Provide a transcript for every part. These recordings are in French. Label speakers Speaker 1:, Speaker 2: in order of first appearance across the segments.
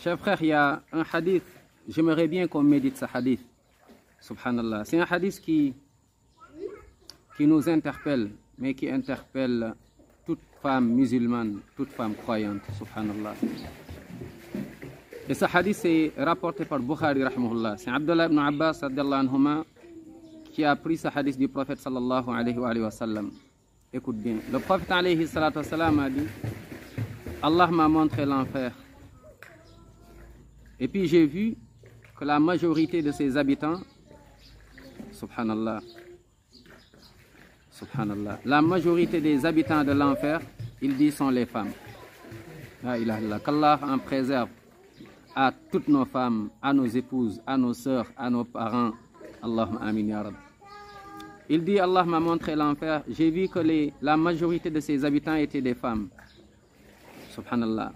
Speaker 1: Chers frères, il y a un hadith, j'aimerais bien qu'on médite ce hadith, subhanallah. C'est un hadith qui nous interpelle, mais qui interpelle toute femme musulmane, toute femme croyante, subhanallah. Et ce hadith est rapporté par Bukhari, rahmahullah. C'est Abdullah ibn Abbas, radiallahu anhuma, qui a pris ce hadith du prophète, sallallahu alayhi wa sallam. Écoute bien, le prophète, alayhi salatu wa sallam, a dit, Allah m'a montré l'enfer. Et puis j'ai vu que la majorité de ses habitants, subhanallah, subhanallah, la majorité des habitants de l'enfer, il dit, sont les femmes. La ilaha illallah, qu'Allah en préserve à toutes nos femmes, à nos épouses, à nos sœurs, à nos parents. Allahumma amin ya Rabbi. Il dit, Allah m'a montré l'enfer, j'ai vu que la majorité de ses habitants étaient des femmes. Subhanallah.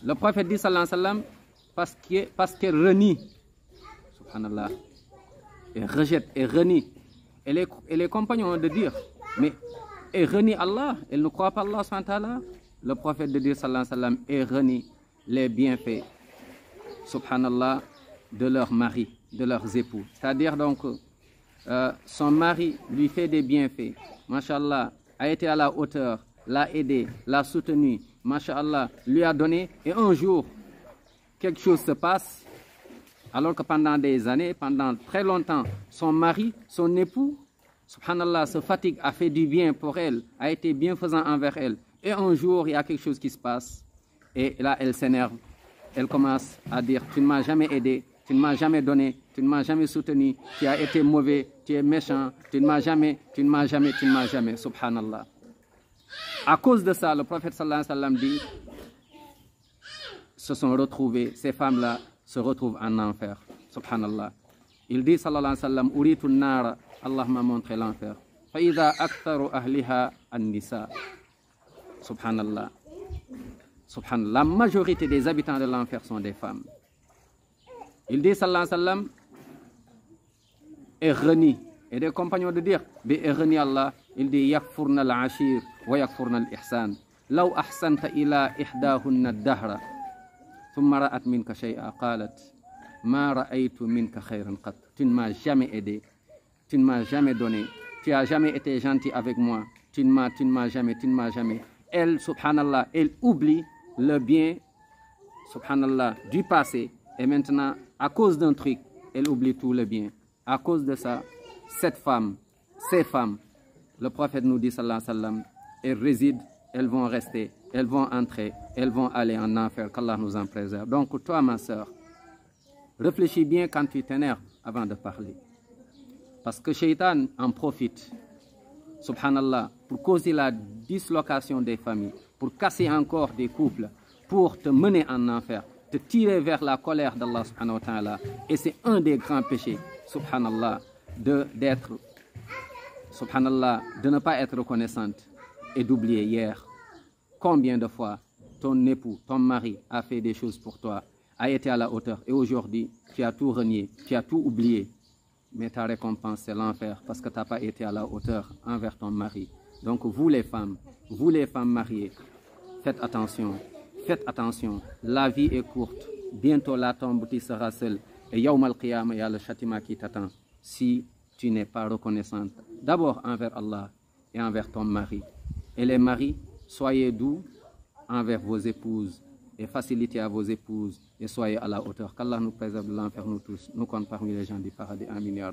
Speaker 1: Le prophète dit, sallallahu alayhi wa sallam, parce qu'elle renie, subhanallah, et rejette, et renie. Et les compagnons de dire, mais elle renie Allah, elle ne croit pas Allah, subhanahu wa ta'ala. Le prophète de dire, sallallahu alayhi wa sallam, et renie les bienfaits, subhanallah, de leurs maris, de leurs époux. C'est-à-dire donc, son mari lui fait des bienfaits, mashallah, a été à la hauteur, l'a aidé, l'a soutenu, mashallah, lui a donné, et un jour, quelque chose se passe, alors que pendant des années, pendant très longtemps, son mari, son époux, subhanallah, se fatigue, a fait du bien pour elle, a été bienfaisant envers elle. Et un jour, il y a quelque chose qui se passe, et là, elle s'énerve. Elle commence à dire, tu ne m'as jamais aidé, tu ne m'as jamais donné, tu ne m'as jamais soutenu, tu as été mauvais, tu es méchant, tu ne m'as jamais, tu ne m'as jamais, tu ne m'as jamais, subhanallah. À cause de ça, le prophète sallallahu alayhi wa sallam dit, se sont retrouvés, ces femmes-là se retrouvent en enfer. Subhanallah. Il dit, sallallahu alayhi wa sallam, Uritu nara, Allah m'a montré l'enfer. Faïda aktharu ahliha an-nisa. Subhanallah. Subhanallah. La majorité des habitants de l'enfer sont des femmes. Il dit, sallallahu alayhi wa sallam, et renie. Et des compagnons de dire, et renie Allah, il dit, yakfurna al-ashir wa yakfurna al-ihsan. Law ahsanta ila ihdahunna ad-dahra. ثم رأت منك شيئا قالت ما رأيت منك خيرا قط. Tu ne m'as jamais aidé, tu ne m'as jamais donné, tu n'as jamais été gentil avec moi, tu ne m'as jamais. Elle, subhanallah, elle oublie le bien, subhanallah, du passé, et maintenant, à cause d'un truc, elle oublie tout le bien. À cause de ça, ces femmes, le prophète nous dit, sallallahu alayhi wa sallam, elles résident, elles vont rester, elles vont entrer, elles vont aller en enfer, qu'Allah nous en préserve. Donc toi, ma soeur, réfléchis bien quand tu t'énerves avant de parler. Parce que Shaitan en profite, subhanallah, pour causer la dislocation des familles, pour casser encore des couples, pour te mener en enfer, te tirer vers la colère d'Allah subhanahu wa ta'ala. Et c'est un des grands péchés, subhanallah, de ne pas être reconnaissante et d'oublier hier. Combien de fois ton époux, ton mari a fait des choses pour toi, a été à la hauteur, et aujourd'hui, tu as tout renié, tu as tout oublié. Mais ta récompense, c'est l'enfer, parce que tu n'as pas été à la hauteur envers ton mari. Donc vous les femmes mariées, faites attention, la vie est courte, bientôt la tombe tu seras seule, et yawm al-qiyamah, il y a le châtiment qui t'attend, si tu n'es pas reconnaissante, d'abord envers Allah et envers ton mari. Et les maris, soyez doux envers vos épouses et facilitez à vos épouses et soyez à la hauteur. Qu'Allah nous préserve de l'enfer, nous tous, nous compte parmi les gens du paradis. Amin ya Rabbi.